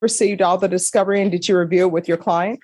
Received all the discovery and did you review it with your client?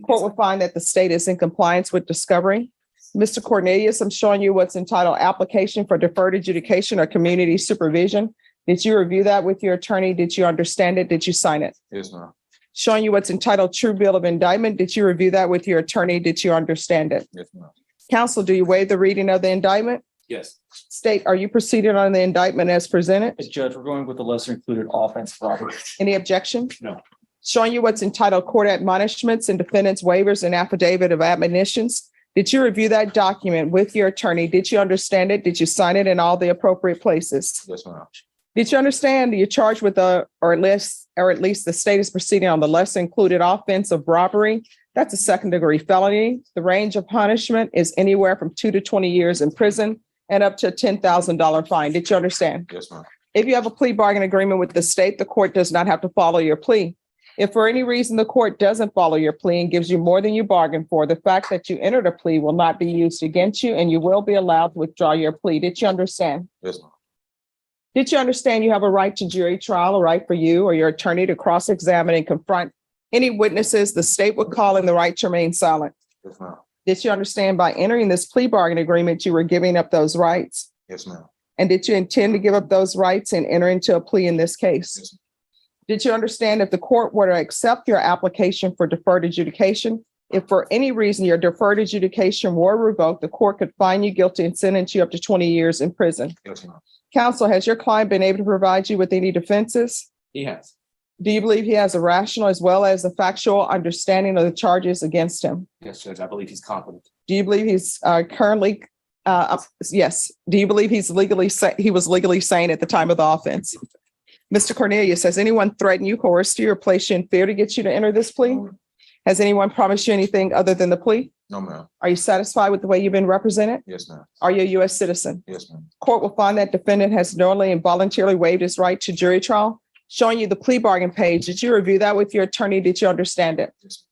Court will find that the state is in compliance with discovery. Mr. Cornelius, I'm showing you what's entitled Application for Deferred Adjudication or Community Supervision. Did you review that with your attorney? Did you understand it? Did you sign it? Yes, ma'am. Showing you what's entitled True Bill of Indictment. Did you review that with your attorney? Did you understand it? Yes, ma'am. Counsel, do you waive the reading of the indictment? Yes. State, are you proceeding on the indictment as presented? As judge, we're going with the lesser included offense robbery. Any objection? No. Showing you what's entitled Court Admonishments and Defendants Waivers and Affidavit of Admonitions. Did you review that document with your attorney? Did you understand it? Did you sign it in all the appropriate places? Yes, ma'am. Did you understand you're charged with or at least the state is proceeding on the lesser included offense of robbery? That's a second degree felony. The range of punishment is anywhere from 2 to 20 years in prison and up to a $10,000 fine. Did you understand? Yes, ma'am. If you have a plea bargain agreement with the state, the court does not have to follow your plea. If for any reason the court doesn't follow your plea and gives you more than you bargained for, the fact that you entered a plea will not be used against you and you will be allowed to withdraw your plea. Did you understand? Yes, ma'am. Did you understand you have a right to jury trial, a right for you or your attorney to cross-examine and confront any witnesses the state would call in the right to remain silent? Yes, ma'am. Did you understand by entering this plea bargain agreement, you were giving up those rights? Yes, ma'am. And did you intend to give up those rights and enter into a plea in this case? Yes, ma'am. Did you understand if the court were to accept your application for deferred adjudication, if for any reason your deferred adjudication were revoked, the court could find you guilty and sentence you up to 20 years in prison? Yes, ma'am. Counsel, has your client been able to provide you with any defenses? He has. Do you believe he has a rational as well as a factual understanding of the charges against him? Yes, Judge. I believe he's competent. Do you believe he's currently, yes. Do you believe he was legally sane at the time of the offense? Mr. Cornelius, has anyone threatened you, coerced you, or placed you in fear to get you to enter this plea? No, Has anyone promised you anything other than the plea? no, ma'am. Are you satisfied with the way you've been represented? Yes, ma'am. Are you a U.S. citizen? Yes, ma'am. Court will find that defendant has knowingly and voluntarily waived his right to jury trial. Showing you the plea bargain page. Did you review that with your attorney? Did you understand it? Yes,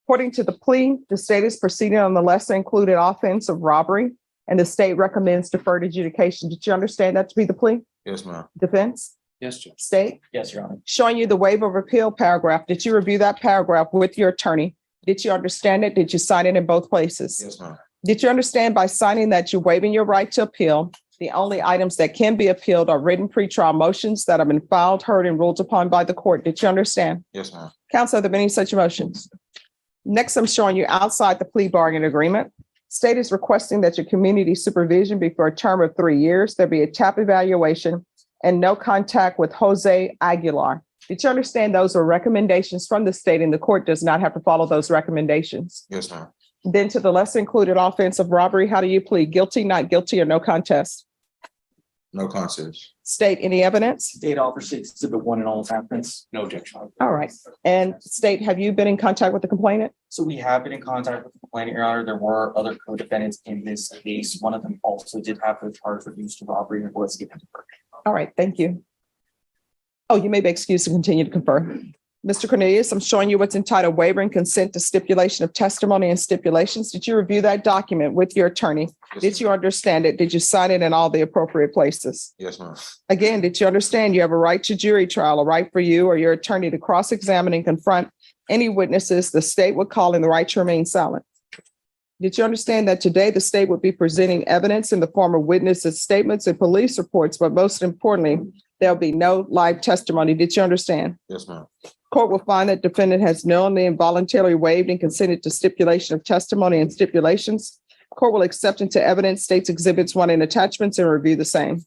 According to the plea, the state is proceeding on the lesser included offense of robbery, and the state recommends deferred adjudication. Did you understand that to be the plea? yes, ma'am. Defense? Yes, Judge. State? Yes, Your Honor. Showing you the waiver of appeal paragraph. Did you review that paragraph with your attorney? Did you understand it? Did you sign it in both places? Yes, ma'am. Did you understand by signing that you're waiving your right to appeal? The only items that can be appealed are written pretrial motions that have been filed, heard, and ruled upon by the court. Did you understand? Yes, ma'am. Counsel, are there any such motions? Next, I'm showing you outside the plea bargain agreement. State is requesting that your community supervision be for a term of 3 years. There be a TAP evaluation and no contact with Jose Aguilar. Did you understand those are recommendations from the state and the court does not have to follow those recommendations? Yes, ma'am. Then to the lesser included offense of robbery, how do you plead? Guilty, not guilty, or no contest? No contest. State, any evidence? State offers exhibit 1 and all its applicants. No objection. All right. And state, have you been in contact with the complainant? So we have been in contact with the complainant, Your Honor. There were other co-defendants in this case. One of them also did have the charge reduced to robbery and was given to her. All right, thank you. Oh, you may be excused to continue to confer. Mr. Cornelius, I'm showing you what's entitled Waiver and Consent to Stipulation of Testimony and Stipulations. Did you review that document with your attorney? Yes, Did you understand it? Did you sign it in all the appropriate places? Yes, ma'am. Again, did you understand you have a right to jury trial, a right for you or your attorney to cross-examine and confront any witnesses the state would call in the right to remain silent? Did you understand that today the state would be presenting evidence in the form of witnesses' statements and police reports, but most importantly, there'll be no live testimony? Did you understand? Yes, ma'am. Court will find that defendant has knowingly and voluntarily waived and consented to stipulation of testimony and stipulations. Court will accept into evidence states exhibits 1 and attachments and review the same.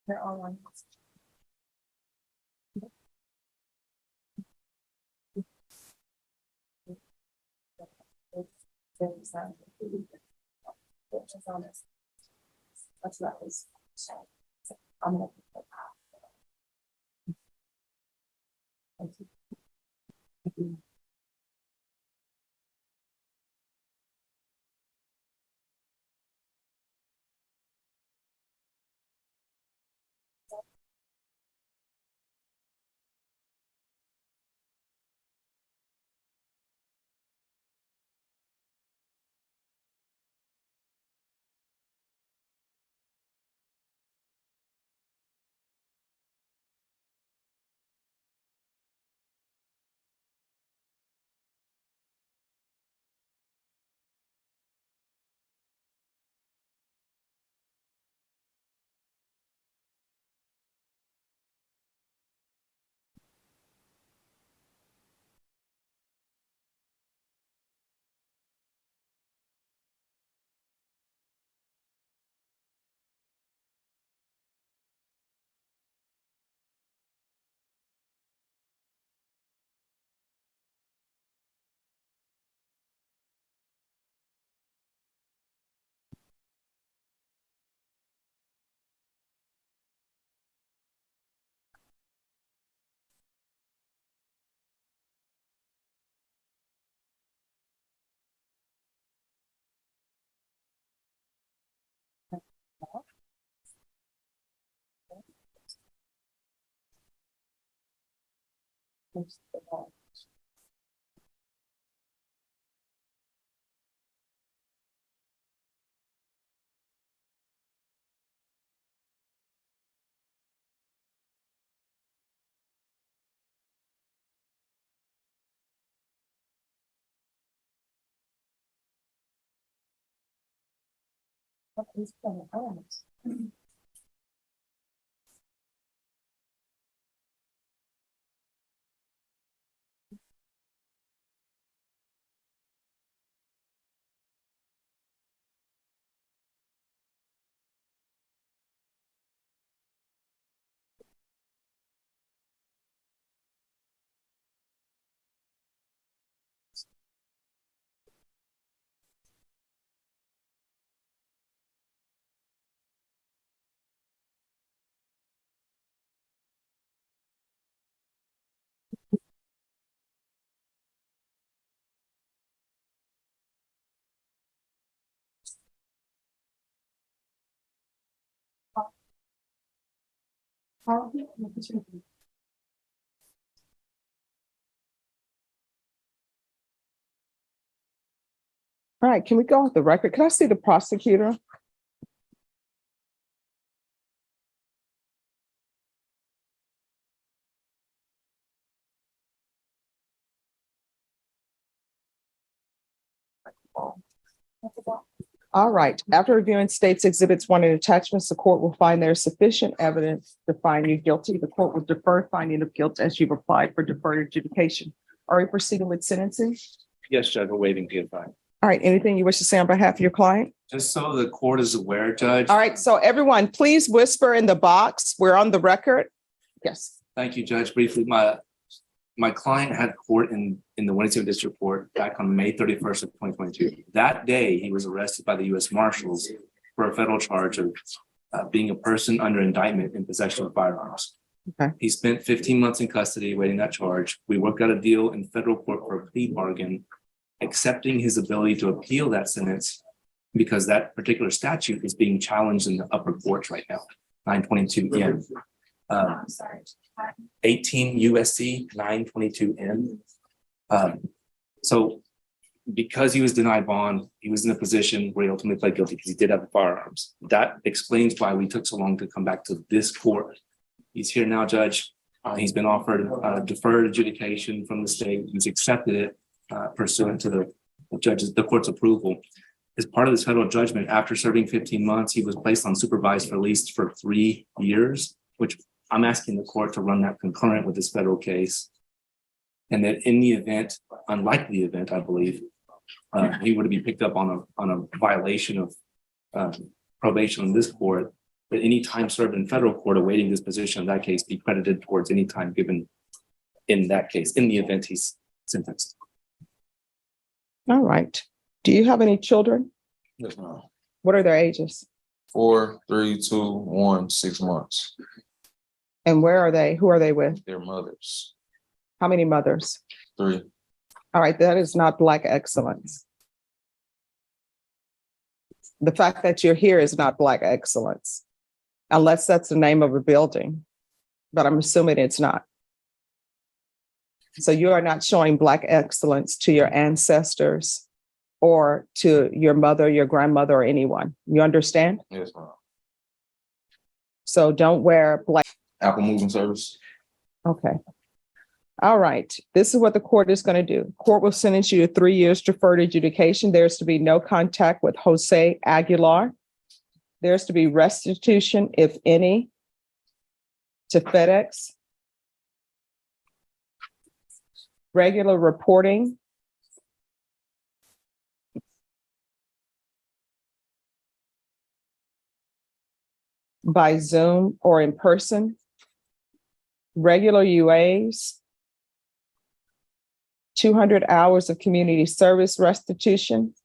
They're all on. That's what I was. I'm gonna. All right, can we go with the record? Can I see the prosecutor? All right, after reviewing states exhibits 1 and attachments, the court will find there is sufficient evidence to find you guilty. The court will defer finding of guilt as you've applied for deferred adjudication. Are we proceeding with sentencing? Yes, Judge, we're waiving PFI. All right, anything you wish to say on behalf of your client? Just so the court is aware, Judge. All right, so everyone, please whisper in the box. We're on the record. Yes. Thank you, Judge. Briefly, my client had court in the Winnebago District Court back on May 31st of 2022. That day, he was arrested by the U.S. Marshals for a federal charge of being a person under indictment in possession of firearms. Okay. He spent 15 months in custody awaiting that charge. We worked out a deal in federal court for a plea bargain, accepting his ability to appeal that sentence because that particular statute is being challenged in the upper courts right now, 922N. 18 USC 922N. So because he was denied bond, he was in a position where he ultimately pled guilty because he did have the firearms. That explains why we took so long to come back to this court. He's here now, Judge. He's been offered deferred adjudication from the state. He's accepted it pursuant to the court's approval. As part of this federal judgment, after serving 15 months, he was placed on supervised release for 3 years, which I'm asking the court to run that concurrent with this federal case. And that in the event, unlikely event, I believe, he were to be picked up on a violation of probation in this court, that any time served in federal court awaiting disposition in that case be credited towards any time given in that case, in the event he's sentenced. All right. Do you have any children? Yes, ma'am. What are their ages? 4, 3, 2, 1, 6 months. And where are they? Who are they with? Their mothers. How many mothers? 3. All right, that is not Black excellence. The fact that you're here is not Black excellence, unless that's the name of a building, but I'm assuming it's not. So you are not showing Black excellence to your ancestors or to your mother, your grandmother, or anyone. You understand? Yes, ma'am. So don't wear Black. Apple moving service. Okay. All right. This is what the court is going to do. Court will sentence you to 3 years deferred adjudication. There's to be no contact with Jose Aguilar. There's to be restitution, if any, to FedEx. Regular reporting. By Zoom or in person. Regular UAs. 200 hours of community service restitution.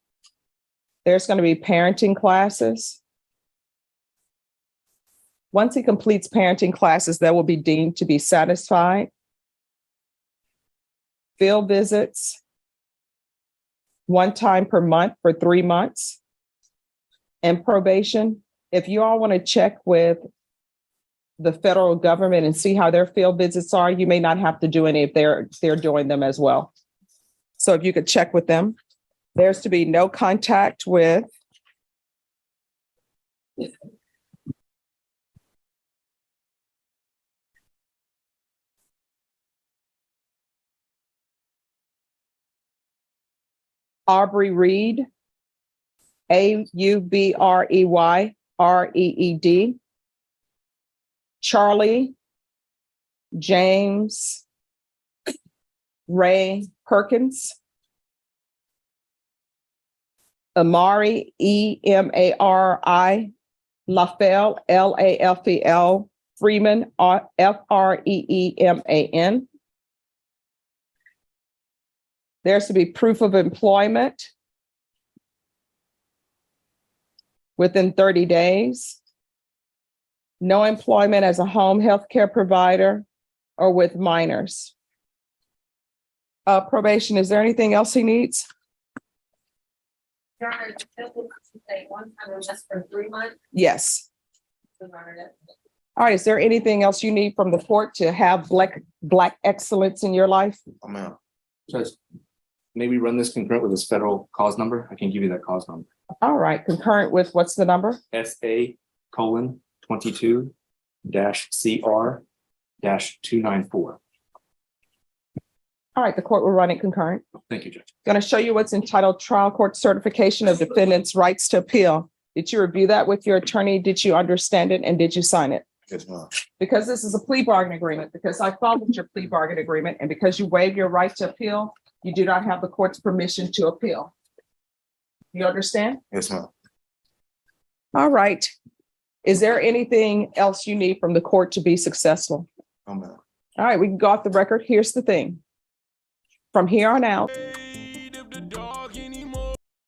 There's going to be parenting classes. Once he completes parenting classes, that will be deemed to be satisfied. Field visits, 1 time per month for 3 months. And probation, if you all want to check with the federal government and see how their field visits are, you may not have to do any if they're doing them as well. So if you could check with them. There's to be no contact with Aubrey Reed, Aubreyreed, Charlie James Ray Perkins, Amari, Emari, Lafel, Lafel, Freeman, Freeman. There's to be proof of employment within 30 days. No employment as a home health care provider or with minors. Probation, is there anything else he needs? Your Honor, say 1 time or just for 3 months. Yes. Your Honor, All right, is there anything else you need from the court to have Black excellence in your life? Oh, ma'am. Judge, maybe run this concurrent with this federal cause number. I can give you that cause number. All right, concurrent with what's the number? SA:22-CR-294. All right, the court will run it concurrent. Thank you, Judge. Going to show you what's entitled Trial Court Certification of Defendants' Rights to Appeal. Did you review that with your attorney? Did you understand it? And did you sign it? Yes, ma'am. Because this is a plea bargain agreement, because I followed your plea bargain agreement, and because you waive your right to appeal, you do not have the court's permission to appeal. You understand? Yes, ma'am. All right. Is there anything else you need from the court to be successful? Oh, ma'am. All right, we can go off the record. Here's the thing. From here on out,